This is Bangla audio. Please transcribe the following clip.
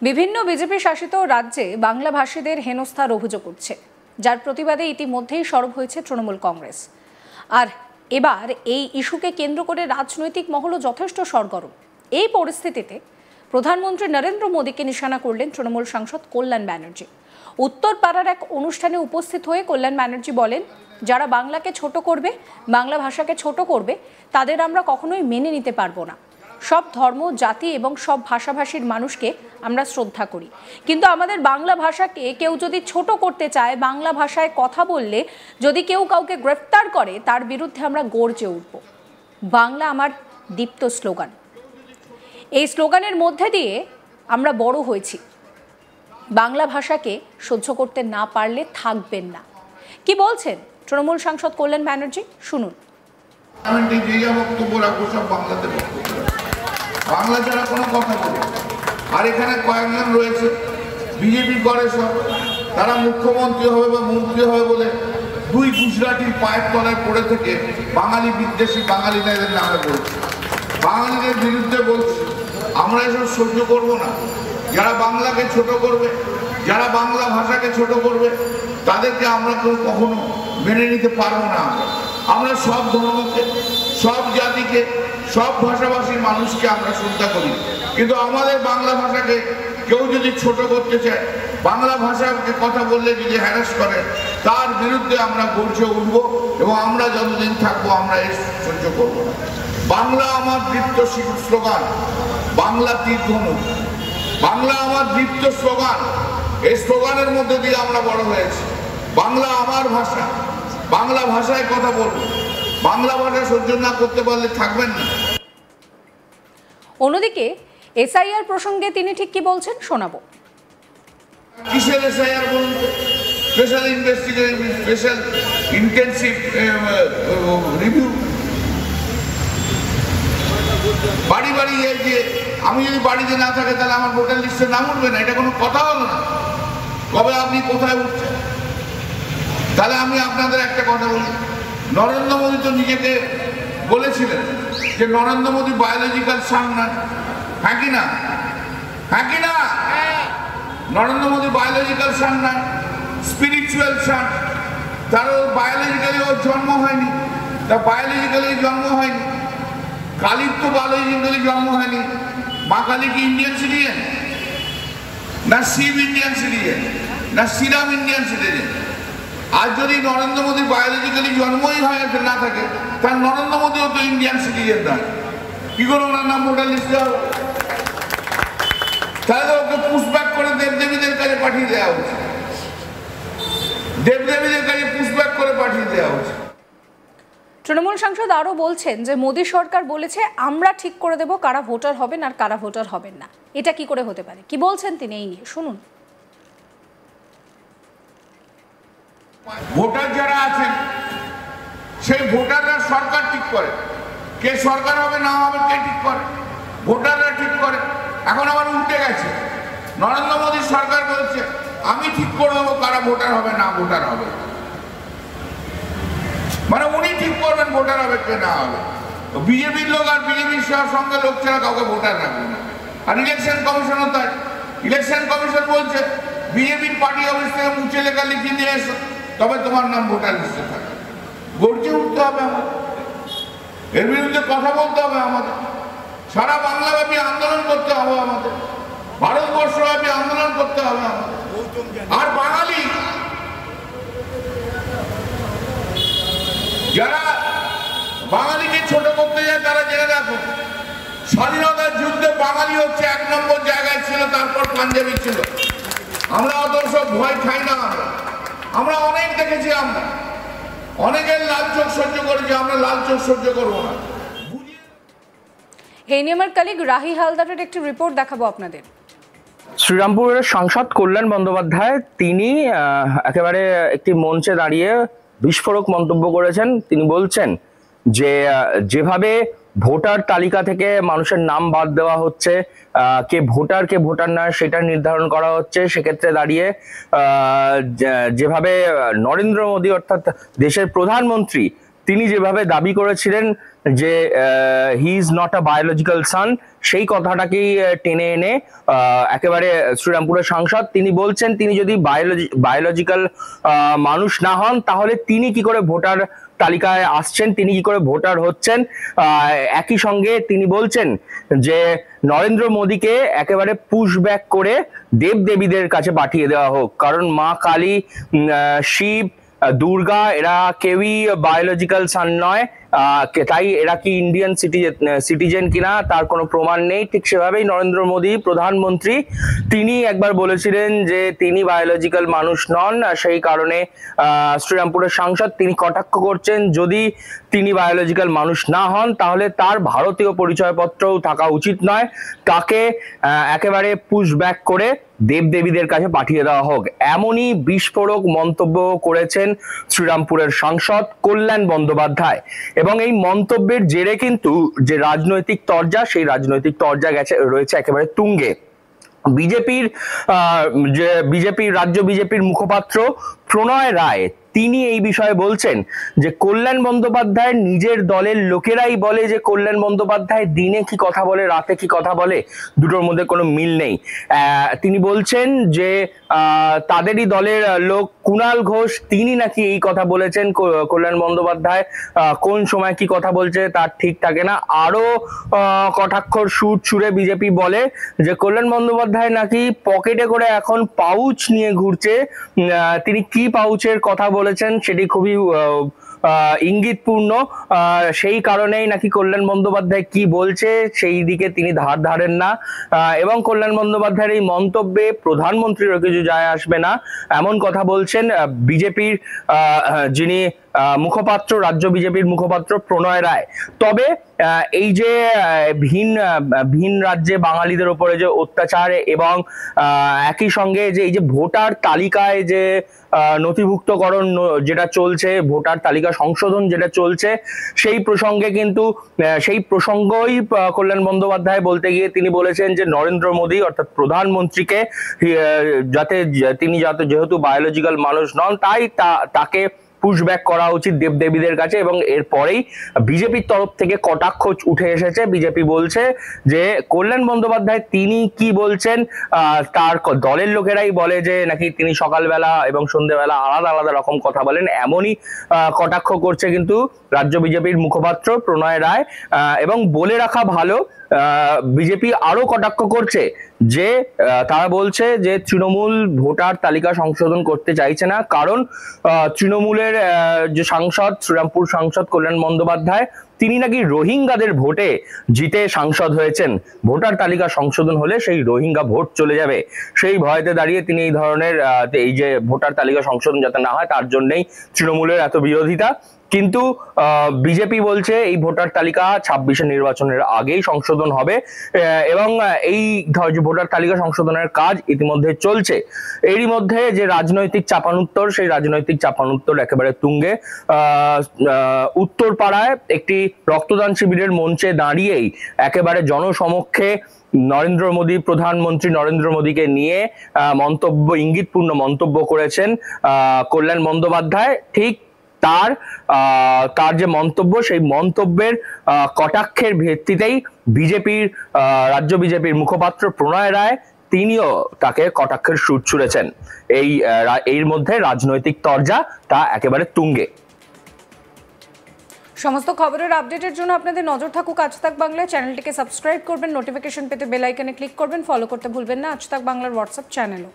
বিভিন্ন বিজেপি শাসিত রাজ্যে বাংলা ভাষীদের হেনস্থার অভিযোগ উঠছে, যার প্রতিবাদে ইতিমধ্যেই সরব হয়েছে তৃণমূল কংগ্রেস। আর এবার এই ইস্যুকে কেন্দ্র করে রাজনৈতিক মহলও যথেষ্ট সরগরম। এই পরিস্থিতিতে প্রধানমন্ত্রী নরেন্দ্র মোদীকে নিশানা করলেন তৃণমূল সাংসদ কল্যাণ ব্যানার্জি। উত্তরপাড়ার এক অনুষ্ঠানে উপস্থিত হয়ে কল্যাণ ব্যানার্জি বলেন, যারা বাংলাকে ছোট করবে, বাংলা ভাষাকে ছোট করবে, তাদের আমরা কখনোই মেনে নিতে পারবো না। সব ধর্ম, জাতি এবং সব ভাষাভাষীর মানুষকে আমরা শ্রদ্ধা করি, কিন্তু আমাদের বাংলা ভাষাকে কেউ যদি ছোট করতে চায়, বাংলা ভাষায় কথা বললে যদি কেউ কাউকে গ্রেফতার করে, তার বিরুদ্ধে আমরা গর্জে উঠব। বাংলা আমার দীপ্ত স্লোগান। এই স্লোগানের মধ্যে দিয়ে আমরা বড় হয়েছি। বাংলা ভাষাকে সহ্য করতে না পারলে থাকবেন না। কি বলছেন তৃণমূল সাংসদ কল্যাণ ব্যানার্জি, শুনুন। বাংলা ছাড়া কোনো কথা বলে, আর এখানে কয়েকজন রয়েছে বিজেপি করে সব, তারা মুখ্যমন্ত্রী হবে বা মন্ত্রী হবে বলে দুই গুজরাটির পায়ের তলায় পড়ে থেকে বাঙালি বিদ্বেষী বাঙালিদের নামে বলছে, বাঙালিদের বিরুদ্ধে বলছে। আমরা এসব সহ্য করব না। যারা বাংলাকে ছোট করবে, যারা বাংলা ভাষাকে ছোট করবে, তাদেরকে আমরা কেউ কখনো মেনে নিতে পারবো না। আমরা সব ধর্মকে, সব জাতিকে, সব ভাষাভাষীর মানুষকে আমরা শ্রদ্ধা করি, কিন্তু আমাদের বাংলা ভাষাকে কেউ যদি ছোট করতে চায়, বাংলা ভাষাকে কথা বললে যদি হ্যারাস করে, তার বিরুদ্ধে আমরা গর্জে উঠবো এবং আমরা যতদিন থাকবো আমরা এর সহ্য করবো না। বাংলা আমার দীপ্ত স্লোগান, বাংলা তীরধনুক, বাংলা আমার দীপ্ত স্লোগান। এই স্লোগানের মধ্যে দিয়ে আমরা বড় হয়েছি। বাংলা আমার ভাষা, বাংলা ভাষায় কথা বলবো। বাংলা ভাষা সহ্য না করতে পারলে থাকবেন না। অন্যদিকে এসআইআর প্রসঙ্গে তিনি ঠিক কি বলছেন শোনাবো। কিসের এসআইআর বলুন? Special investigation, special intensive review. বাড়ি বাড়ি যে আমি যদি বাড়িতে না থাকে তাহলে আমার ভোটার লিস্টে নাম উঠবে না, এটা কোনো কথা হলো না। কবে আপনি কোথায় উঠছেন? তাহলে আমি আপনাদের একটা কথা বলি, নরেন্দ্র মোদী তো নিজেকে বলেছিলেন যে নরেন্দ্র মোদী বায়োলজিক্যাল সান না, হ্যাঁ কি না? হ্যাঁ কি না? নরেন্দ্র মোদী বায়োলজিক্যাল সান না, স্পিরিচুয়াল সান। তার বায়োলজিক্যালি ওর জন্ম হয়নি, তার বায়োলজিক্যালি জন্ম হয়নি। কালীর তো বায়োলজিক্যালি জন্ম হয়নি। মা কালী কি ইন্ডিয়ান সিটিজেন, না শিব ইন্ডিয়ান সিটিজেন, না শ্রীরাম ইন্ডিয়ান সিটিজেন? আর যদি নরেন্দ্র মোদীর বায়োলজিক্যালি জন্মই হয় না থাকে, তার নরেন্দ্র মোদীও তো ইন্ডিয়ান সিটিজেন নয়। কি করে ওনার নাম ভোটার লিস্টে হবে? তাহলে তো ওকে পুশব্যাক করে দেবদেবীদের কাছে পাঠিয়ে দেওয়া উচিত। দেবদেবীদের কাছে পুশব্যাক করে পাঠিয়ে দেওয়া উচিত। তৃণমূল সাংসদ আরও বলছেন যে মোদী সরকার বলেছে আমরা ঠিক করে দেব কারা ভোটার হবেন আর কারা ভোটার হবেন না। এটা কি করে হতে পারে? কি বলছেন তিনি এই নিয়ে, শুনুন। ভোটার যারা আছেন সেই ভোটাররা সরকার ঠিক করে, কে সরকার হবে না হবে কে ঠিক করে? ভোটাররা ঠিক করে। এখন আবার উল্টে গেছে, নরেন্দ্র মোদী সরকার বলছে আমি ঠিক করে দেবো কারা ভোটার হবে না ভোটার হবে। মানে উনি ঠিক করবেন ভোটার হবে কে না হবে। বিজেপির লোক আর বিজেপির সঙ্গে লোক ছাড়া কাউকে ভোটার রাখবে না। আর ইলেকশন কমিশনও তাই। ইলেকশন কমিশন বলছে বিজেপির পার্টি অফিস থেকে মুছে লেখা লিখিয়ে নিয়ে এসো, তবে তোমার নাম ভোটার লিস্টে থাকে। গর্জে উঠতে হবে আমাদের, এর বিরুদ্ধে কথা বলতে হবে আমাদের। সারা বাংলাব্যাপী আন্দোলন করতে হবে আমাদের, ভারতবর্ষব্যাপী আন্দোলন করতে হবে আমাদের। আর বাঙালি যারা বাঙালিকে ছোট করতে যায় তারা জেনে রাখুন, স্বাধীনতার যুদ্ধে বাঙালি হচ্ছে 1 নম্বর জায়গায় ছিল, তারপর পাঞ্জাবি ছিল। আমরা অত সব ভয় খাই না। আমরা অনেক দেখেছি, আমরা অনেকের লাল চোখ সহ্য করেছি, আমরা লাল চোখ সহ্য করবো না। এই নিয়ে আমার কলিগ রাহি হালদারের একটি রিপোর্ট দেখাবো আপনাদের। শ্রীরামপুরের সাংসদ কল্যাণ বন্দ্যোপাধ্যায় তিনি একেবারে একটি মঞ্চে দাঁড়িয়ে বিস্ফোরক মন্তব্য করেছেন। তিনি বলছেন যে যেভাবে ভোটার তালিকা থেকে মানুষের নাম বাদ দেওয়া হচ্ছে, কে ভোটার নয় সেটা নির্ধারণ করা হচ্ছে, সেক্ষেত্রে দাঁড়িয়ে যেভাবে নরেন্দ্র মোদী অর্থাৎ দেশের প্রধানমন্ত্রী তিনি যেভাবে দাবি করেছিলেন যে he is not a biological son, সেই কথাটাকেই টেনে এনে একেবারে শ্রীরামপুরের সাংসদ তিনি বলছেন তিনি যদি বায়োলজিক্যাল মানুষ না হন তাহলে তিনি কি করে ভোটার তালিকায় আসছেন, তিনি কি করে ভোটার হচ্ছেন। একই সঙ্গে তিনি বলছেন যে নরেন্দ্র মোদীকে একেবারে পুশব্যাক করে দেবদেবীদের কাছে পাঠিয়ে দেওয়া হোক, কারণ মা কালী, শিব, দুর্গা এরা কেউই বায়োলজিক্যাল সান নয়, তাই এরা কি ইন্ডিয়ান সিটিজেন কিনা তার কোনো প্রমাণ নেই। ঠিক সেভাবেই নরেন্দ্র মোদী প্রধানমন্ত্রী তিনি একবার বলেছিলেন যে তিনি বায়োলজিক্যাল মানুষ নন, সেই কারণে শ্রীরামপুরের সাংসদ তিনি কটাক্ষ করছেন যদি তিনি বায়োলজিক্যাল মানুষ না হন তাহলে তার ভারতীয় পরিচয়পত্রও থাকা উচিত নয়, তাকে একেবারে পুশব্যাক করে দেবদেবীদের কাছে পাঠিয়ে দেওয়া হোক, এমনই বিস্ফোরক মন্তব্য করেছেন শ্রীরামপুরের সাংসদ কল্যাণ বন্দ্যোপাধ্যায়। এবং এই মন্তব্যের জেরে কিন্তু যে রাজনৈতিক তরজা, সেই রাজনৈতিক তরজা রয়েছে একেবারে তুঙ্গে। রাজ্য বিজেপির মুখপাত্র প্রণয় রায় তিনি এই বিষয়ে বলছেন যে কল্যাণ বন্দ্যোপাধ্যায়ের নিজের দলের লোকেরাই বলে যে কল্যাণ বন্দ্যোপাধ্যায় দিনে কি কথা বলে রাতে কি কথা বলে, দুটোর মধ্যে কোনো মিল নেই। তিনি বলছেন যে তাদেরই দলের লোক কুণাল ঘোষ তিনি নাকি এই কথা বলেছেন কল্যাণ বন্দ্যোপাধ্যায় কোন সময় কি কথা বলছে তার ঠিক থাকে না। আরো কটাক্ষর সুর ছুড়ে বিজেপি বলে যে কল্যাণ বন্দ্যোপাধ্যায় নাকি পকেটে করে এখন পাউচ নিয়ে ঘুরছে, তিনি কি পাউচের কথা বলেছেন সেটি খুবই ইঙ্গিতপূর্ণ, সেই কারণেই নাকি কল্যাণ বন্দ্যোপাধ্যায় কি বলছে সেই দিকে তিনি ধার ধারেন না, এবং কল্যাণ বন্দ্যোপাধ্যায়ের এই মন্তব্যে প্রধানমন্ত্রীরও কিছু যায় আসবে না এমন কথা বলছেন বিজেপির যিনি মুখপাত্র, রাজ্য বিজেপির মুখপাত্র প্রণয় রায়। তবে এই যে ভিন রাজ্যে বাঙালিদের উপরে যে অত্যাচার এবং একই সঙ্গে যে এই যে ভোটার তালিকায় যে নথিভুক্তকরণ যেটা চলছে, ভোটার তালিকা সংশোধন যেটা চলছে, সেই প্রসঙ্গে কিন্তু সেই প্রসঙ্গই কল্যাণ বন্দ্যোপাধ্যায় বলতে গিয়ে তিনি বলেছেন যে নরেন্দ্র মোদী অর্থাৎ প্রধানমন্ত্রীকে যেহেতু বায়োলজিক্যাল মানুষ নন তাই তাকে পুশব্যাক করা উচিত দেবদেবীদের কাছে। এবং এরপরেই বিজেপির তরফ থেকে কটাক্ষ উঠে এসেছে, বিজেপি বলছে যে কল্যাণ বন্দ্যোপাধ্যায় তিনি কি বলছেন, তার দলের লোকেরাই বলে যে নাকি তিনি সকালবেলা এবং সন্ধ্যেবেলা আলাদা আলাদা রকম কথা বলেন, এমনই কটাক্ষ করছে কিন্তু রাজ্য বিজেপির মুখপাত্র প্রণয় রায়। এবং বলে রাখা ভালো বিজেপি আরো কটাক্ষ করছে যে তারা বলছে যে তৃণমূল ভোটার তালিকা সংশোধন করতে চাইছে না, কারণ তৃণমূলের যে সাংসদ শ্রীরামপুর সাংসদ কল্যাণ বন্দ্যোপাধ্যায় তিনি নাকি রোহিঙ্গাদের ভোটে জিতে সাংসদ হয়েছেন, ভোটার তালিকা সংশোধন হলে সেই রোহিঙ্গা ভোট চলে যাবে, সেই ভয়তে দাঁড়িয়ে তিনি এই ধরনের এই যে ভোটার তালিকা সংশোধন যাতে না হয় তার জন্যই তৃণমূলের এত বিরোধিতা। কিন্তু বিজেপি বলছে এই ভোটার তালিকা 26-এর নির্বাচনের আগেই সংশোধন হবে এবং এই ভোটার তালিকা সংশোধনের কাজ ইতিমধ্যে চলছে। এরই মধ্যে যে রাজনৈতিক চাপানুত্তর, সেই রাজনৈতিক চাপানুত্তর একেবারে তুঙ্গে। উত্তরপাড়ায় একটি রক্তদান শিবিরের মঞ্চে দাঁড়িয়েই একেবারে জনসমক্ষে নরেন্দ্র মোদী, প্রধানমন্ত্রী নরেন্দ্র মোদীকে নিয়ে ইঙ্গিতপূর্ণ মন্তব্য করেছেন কল্যাণ বন্দ্যোপাধ্যায়। ঠিক তার যে মন্তব্য, সেই মন্তব্যের কটাক্ষের ভিত্তিতেই রাজ্য বিজেপির মুখপাত্র প্রণয় রায় তিনিও তাকে কটাক্ষের সুর ছুড়েছেন। এর মধ্যে রাজনৈতিক তরজা তা একেবারে তুঙ্গে। সমস্ত খবরের আপডেটের জন্য আপনাদের নজর থাকুক আজ তাক বাংলা। চ্যানেলটিকে সাবস্ক্রাইব করবেন, নোটিফিকেশন পেতে বেল আইকনে ক্লিক করবেন, ফলো করতে ভুলবেন না আজ তাক বাংলার হোয়াটসঅ্যাপ চ্যানেলও।